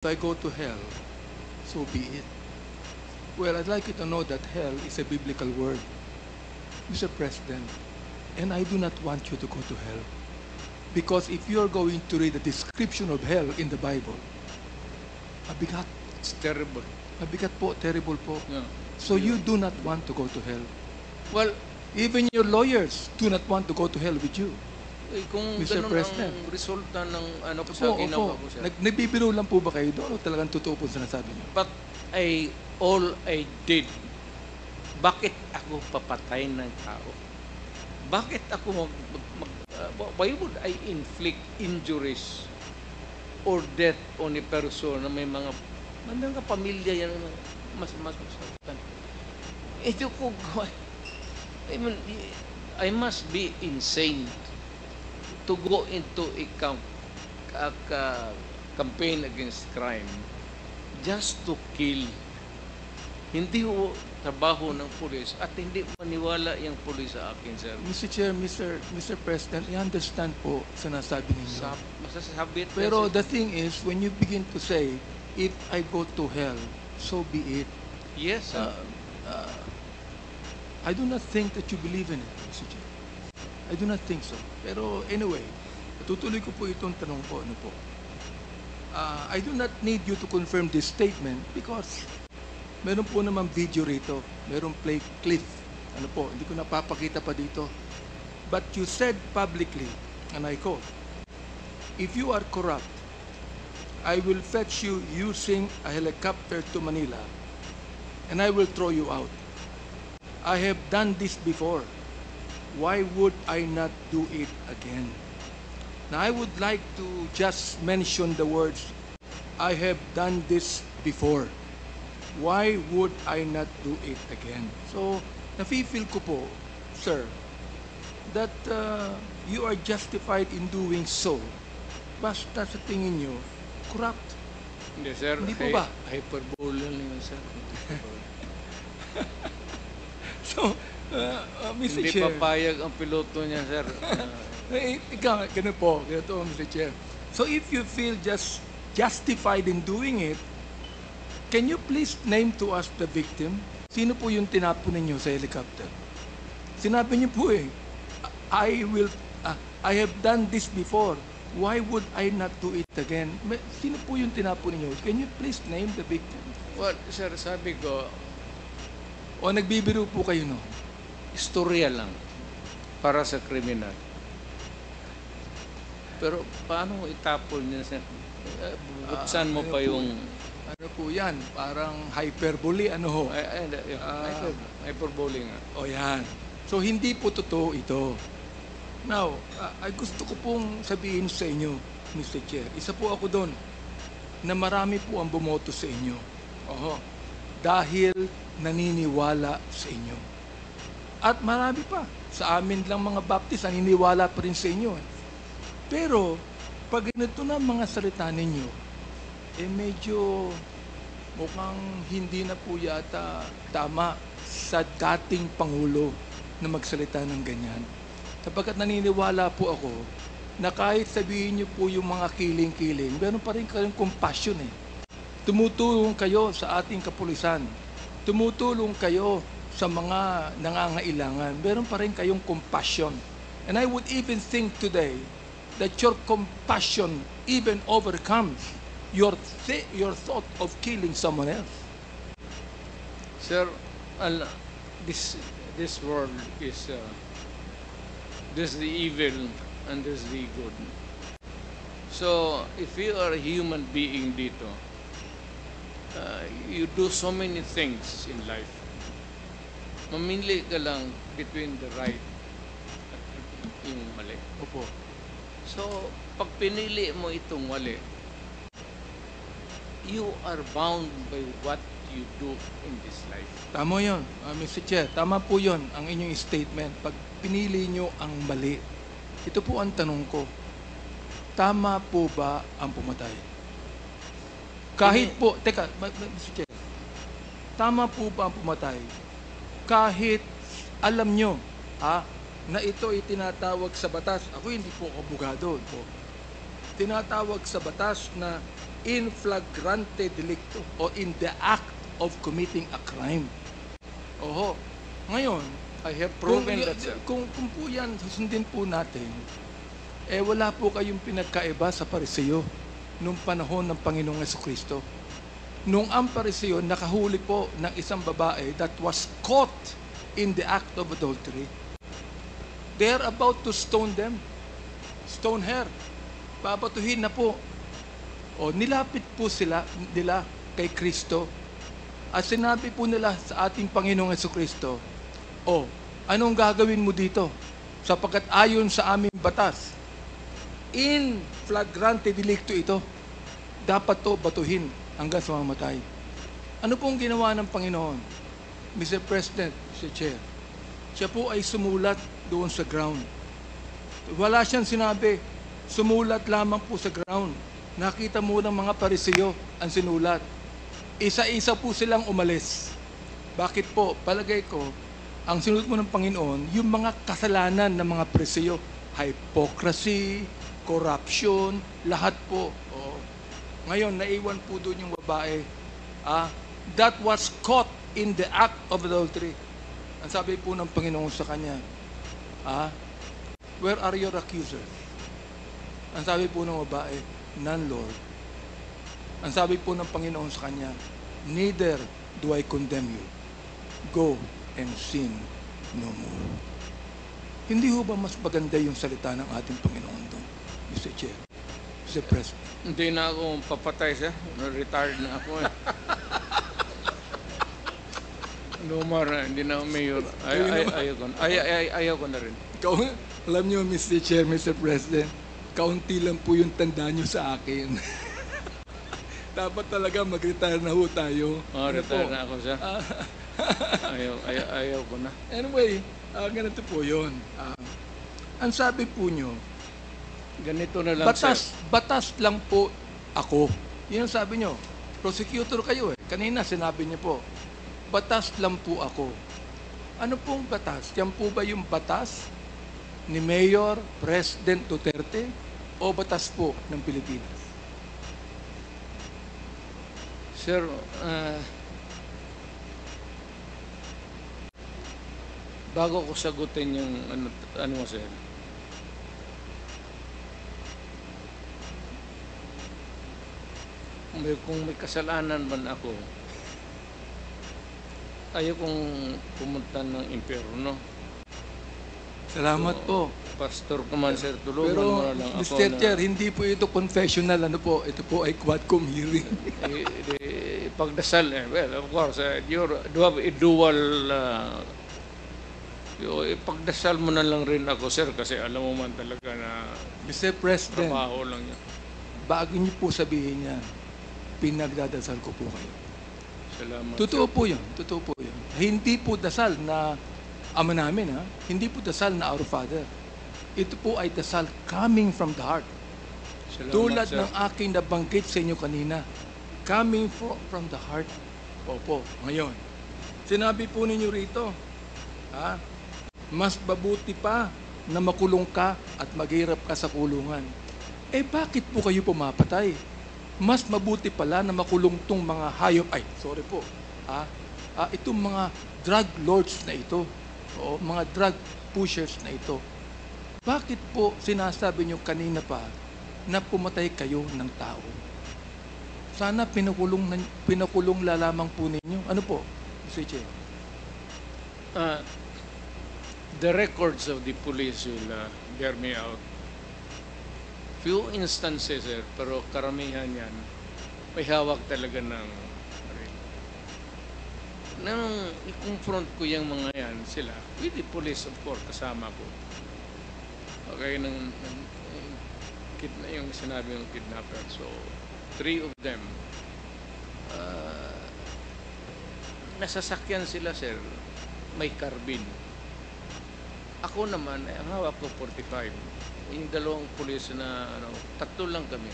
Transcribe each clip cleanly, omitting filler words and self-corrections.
If I go to hell, so be it. Well, I'd like you to know that hell is a biblical word, Mr. President, and I do not want you to go to hell. Because if you are going to read the description of hell in the Bible, mabigat. It's terrible. Mabigat po, terrible po. Yeah. So you do not want to go to hell. Well, Even your lawyers do not want to go to hell with you. kung Mr. ganun President. ang resulta ng ano ko sa Opo, ginawa opo. ko, sir. Nagbibiro lang po ba kayo doon o talagang totoo po sinasabi niyo? But all I did, bakit ako papatay ng tao? Bakit ako why would I inflict injuries or death on a person na may mga kapamilya yan na mas masaktan? Ito ko, I mean, I must be insane to go into a campaign against crime just to kill. Hindi ho trabaho ng pulis at hindi maniwala yung pulis sa akin, sir. Mr. Chair, Mr. President, I understand po sinasabi ninyo. Masasabi it, Pero kasi- the thing is, when you begin to say, if I go to hell, so be it. yes, sir. I do not think that you believe in it, Mr. Chair. I do not think so. Pero anyway, tutuloy ko po itong tanong ko. Ano po? I do not need you to confirm this statement because meron po naman video rito. Meron play clip. Ano po, hindi ko napapakita pa dito. But you said publicly, and I quote, if you are corrupt, I will fetch you using a helicopter to Manila and I will throw you out. I have done this before. Why would I not do it again? Now, I would like to just mention the words, I have done this before. Why would I not do it again? So, nafe-feel ko po, sir, that you are justified in doing so. Basta sa tingin nyo, corrupt. Hindi, sir. Hindi po ba? Hyperbole lang yun, sir. So, Mr. Hindi Chair, papayag ang piloto niya, sir. ikaw, ganun po, ganito, Mr. Chair. So if you feel just justified in doing it, can you please name to us the victim? Sino po yung tinapon ninyo sa helicopter? Sinabi niyo po I have done this before. Why would I not do it again? Sino po yung tinapon ninyo? Can you please name the victim? Well, sir, sabi ko, O nagbibiro po kayo, no? istorya lang para sa kriminal. Pero paano itapon niya, sir? Bubuksan mo ano pa po yung... Ano po yan? Parang hyperbole, ano ho? Hyperbole nga. O yan. So, hindi po totoo ito. Now, ay gusto ko pong sabihin sa inyo, Mr. Chair, isa po ako doon na marami po ang bumoto sa inyo. Oho. Dahil naniniwala sa inyo. At marami pa. Sa amin lang mga Baptist, naniniwala pa rin sa inyo. Pero, pag ganito na mga salita ninyo, medyo mukhang hindi na po yata tama sa dating Pangulo na magsalita ng ganyan. Sapagkat naniniwala po ako na kahit sabihin niyo po yung mga kiling-kiling, meron pa rin kayong compassion eh. Tumutulong kayo sa ating kapulisan. Tumutulong kayo sa mga nangangailangan. Meron pa rin kayong compassion. And I would even think today that your compassion even overcomes your thought of killing someone else. Sir, this world is there's the evil and there's the good. So, if you are a human being dito, you do so many things in life. Mamili ka lang between the right at yung mali. Opo. So, pag pinili mo itong mali, you are bound by what you do in this life. Tama yun, Mr. Chair. Tama po yun ang inyong statement. Pag pinili nyo ang mali, ito po ang tanong ko. Tama po ba ang pumatay? Kahit po, teka, Mr. Chair. Tama po ba ang pumatay? Kahit alam nyo, na ito ay tinatawag sa batas. Ako hindi po abogado. Tinatawag sa batas na in flagrante delicto o in the act of committing a crime. Oho. Ngayon, I have proven that, sir. kung po yan, susundin po natin, wala po kayong pinagkaiba sa Pariseo nung panahon ng Panginoong Jesucristo. Nung ang Pariseo nakahuli po ng isang babae that was caught in the act of adultery, they are about to stone them. Stone her. Babatuhin na po. O nilapit po nila kay Kristo. At sinabi po nila sa ating Panginoong Jesucristo, anong gagawin mo dito? Sapagkat ayon sa aming batas, in flagrante delicto ito, dapat to batuhin hanggang sa mamatay. Ano pong ginawa ng Panginoon? Mr. President, Mr. Chair, siya po ay sumulat doon sa ground. Wala siyang sinabi, sumulat lamang po sa ground. Nakita mo ng mga Pariseo ang sinulat. Isa-isa po silang umalis. Bakit po? Palagay ko, ang sinunod mo ng Panginoon, yung mga kasalanan ng mga Pariseo, hypocrisy, corruption, lahat po. Ngayon, naiwan po doon yung babae. That was caught in the act of adultery. Ang sabi po ng Panginoon sa kanya, where are your accusers? Ang sabi po ng babae, none, Lord. Ang sabi po ng Panginoon sa kanya, neither do I condemn you. Go and sin no more. Hindi ho ba mas maganda yung salita ng ating Panginoon doon, Mr. Chair, Mr. President? Hindi na ako papatay, sir. Retired na ako eh. No more, hindi na ako mayor. Ayaw ko na rin. Alam niyo, Mr. Chair, Mr. President, kaunti lang po yung tanda niyo sa akin. Dapat talaga mag-retire na ho tayo. Retire na ako, sir. Ayaw ko na. Anyway, ganito po yun. Ang sabi po nyo, ganito na lang, sir. Batas lang po ako. Yun ang sabi nyo. Prosecutor kayo eh. Kanina sinabi niyo po, batas lang po ako. Ano pong batas? Yan po ba yung batas ni Mayor President Duterte o batas po ng Pilipinas? Sir, bago ko sagutin yung ano mo, sir, kung may kasalanan man ako, ayaw kong pumunta ng impyerno. Salamat po. Pastor ko man, sir, tulungan Pero, mo na lang ako. Mr. Chair, hindi po ito confessional. Ano po? Ito po ay quadcom hearing. Pagdasal, well, of course, you have a dual, pagdasal mo na lang rin ako, sir, kasi alam mo man talaga na Mr. President, trabaho lang yan. bago niyo po sabihin yan, pinagdadasal ko po kayo. Salamat. Totoo po yun. Totoo po yun. Hindi po dasal na Ama namin, ha? Hindi po dasal na Our Father. Ito po ay dasal coming from the heart. Salamat, Tulad sir. ng aking nabanggit sa inyo kanina, coming from the heart. Opo, ngayon. Sinabi po ninyo rito, mas mabuti pa na makulong ka at maghirap ka sa kulungan. Bakit po kayo pumapatay? Mas mabuti pala na makulong tong mga hayop. Itong mga drug lords na ito, o mga drug pushers na ito. Bakit po sinasabi nyo kanina pa na pumatay kayo ng tao? Sana pinakulong lamang po ninyo. Ano po, Mr. Chair? The records of the police will bear me out. Few instances, sir, pero karamihan yan, may hawak talaga ng nang i-confront ko yung mga yan, sila, with the police, of course, kasama ko. Okay, yung sinabi ng kidnapper. So, 3 of them, nasasakyan sila, sir, may carbine. Ako naman, ang hawak ko 45. Yung dalawang pulis na, 3 lang kami.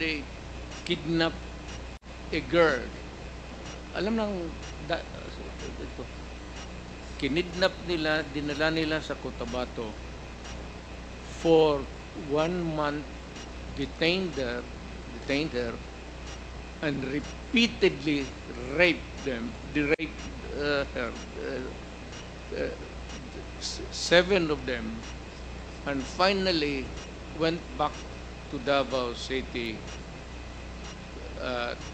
They kidnap a girl. Alam ng kinidnap nila, dinala nila sa Cotabato for 1 month detained her, and repeatedly raped her, 7 of them, and finally went back to Davao City.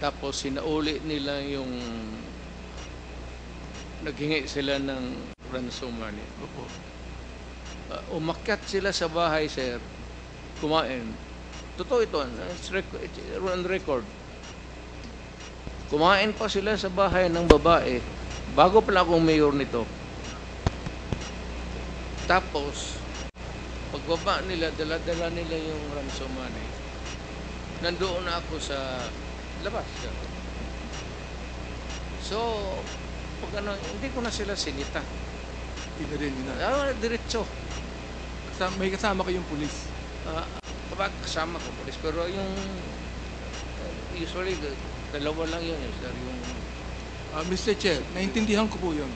Tapos sinauli nila yung naghingi sila ng ransom money. Opo. Umakyat sila sa bahay, sir, kumain. Totoo ito, it's on record. Kumain pa sila sa bahay ng babae bago pala akong mayor nito. Tapos, pagbaba nila, dala-dala nila yung ransom money. Nandoon na ako sa labas. So, pag hindi ko na sila sinita. Pinarin nyo na. Diretso. May kasama kayong pulis. Kapag kasama ko, polis. Pero yung, usually, dalawa lang yun. Sir, yung, Mr. Chair, naintindihan ko po yun.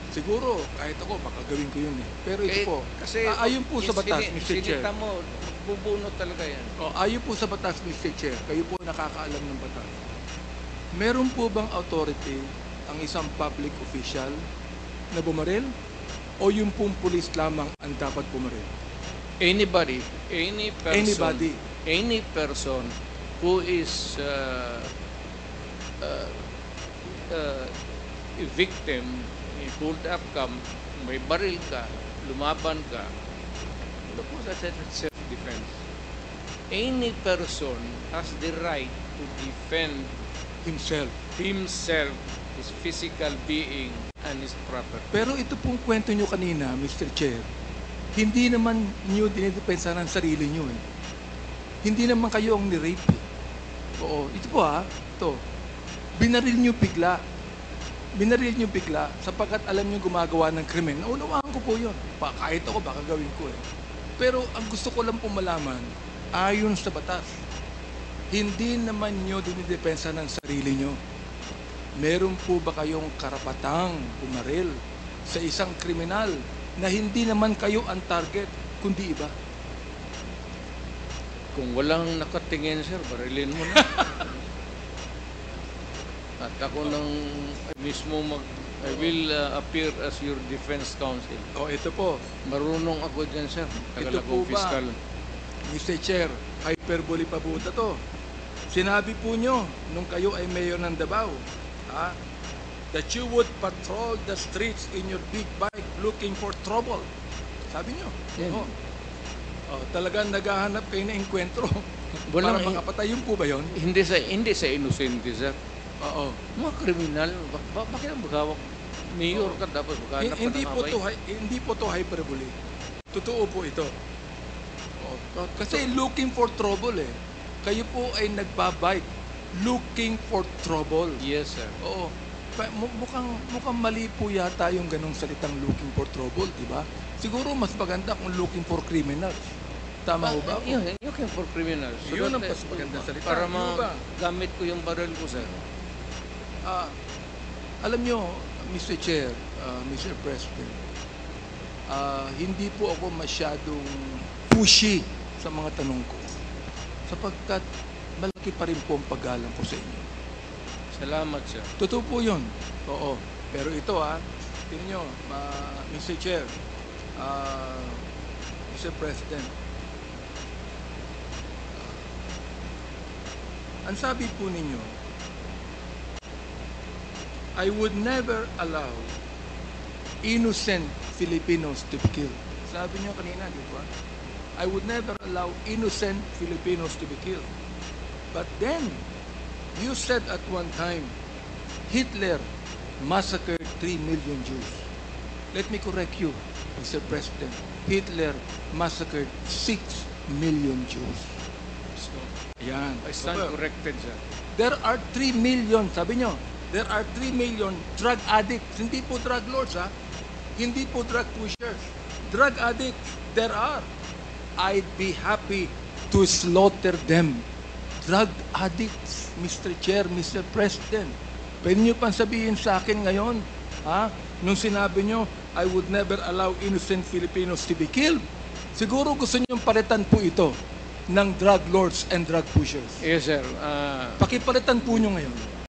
Siguro, kahit ako, baka gawin ko yun eh. Pero ito po, kasi, ayon po sa batas, Mr. Chair. Sinita mo, magbubunot talaga yan. Ayon po sa batas, Mr. Chair, kayo po nakakaalam ng batas. Meron po bang authority ang isang public official na bumaril? O yung pong pulis lamang ang dapat bumaril? Anybody, Anybody. any person who is a victim, pulled up ka, may baril ka, lumaban ka, ano po sa self-defense? Any person has the right to defend Himself. his physical being, and his property. Pero ito pong kwento nyo kanina, Mr. Chair, hindi naman nyo dinidepensa ng sarili nyo eh. Hindi naman kayo ang ni-rape eh. Oo, ito po ito. Binaril nyo bigla. Binaril nyo bigla sapagkat alam nyo gumagawa ng krimen. Naunawaan ko po yun. Kahit ako, baka gawin ko eh. Pero ang gusto ko lang po malaman, ayon sa batas, hindi naman nyo dinidepensa ng sarili nyo. Meron po ba kayong karapatang pumaril sa isang kriminal na hindi naman kayo ang target, kundi iba? Kung walang nakatingin, sir, barilin mo na. At ako nang mismo I will appear as your defense counsel. Ito po. Marunong ako dyan, sir. Tagal Ito akong po ba, fiscal. Mr. Chair, hyperbole pa po to. Sinabi po nyo nung kayo ay mayor ng Davao, that you would patrol the streets in your big bike looking for trouble. Sabi nyo. Yeah. Talagang naghahanap kayo na enkwentro. Walang para makapatay, yun po ba yun? Hindi sa inosente, sir. Oo. Mga kriminal, bakit ang maghawak? Mayor ka, dapat maghanap ka Hindi ng po away. hindi po to hyperbole. Totoo po ito. Kasi looking for trouble eh. Kayo po ay nagbabike looking for trouble. Yes, sir. Oo. Mukhang mali po yata yung ganong salitang looking for trouble, di ba? Siguro mas maganda kung looking for criminals. Tama ho ba ako? Looking for criminals. Yun ang that, mas maganda salita. Para Yun ba? gamit ko yung baril ko, sir. Alam nyo, Mr. Chair, Mr. President, hindi po ako masyadong pushy sa mga tanong ko. Sapagkat malaki pa rin po ang paggalang ko sa inyo. Salamat, sir. Totoo po yun. Oo. Pero ito tingnan nyo, Mr. Chair, Mr. President, ang sabi po ninyo, I would never allow innocent Filipinos to be killed. Sabi niyo kanina, di ba? I would never allow innocent Filipinos to be killed. But then, you said at one time, Hitler massacred 3 million Jews. Let me correct you, Mr. President. Hitler massacred 6 million Jews. So, ayan. I stand corrected, sir. There are 3 million, sabi nyo, there are 3 million drug addicts. Hindi po drug lords, Hindi po drug pushers. Drug addicts, there are. I'd be happy to slaughter them. Drug addicts, Mr. Chair, Mr. President. Pwede nyo pang sabihin sa akin ngayon, nung sinabi nyo, I would never allow innocent Filipinos to be killed. Siguro gusto nyo palitan po ito ng drug lords and drug pushers. Yes, sir. Pakipalitan po nyo ngayon.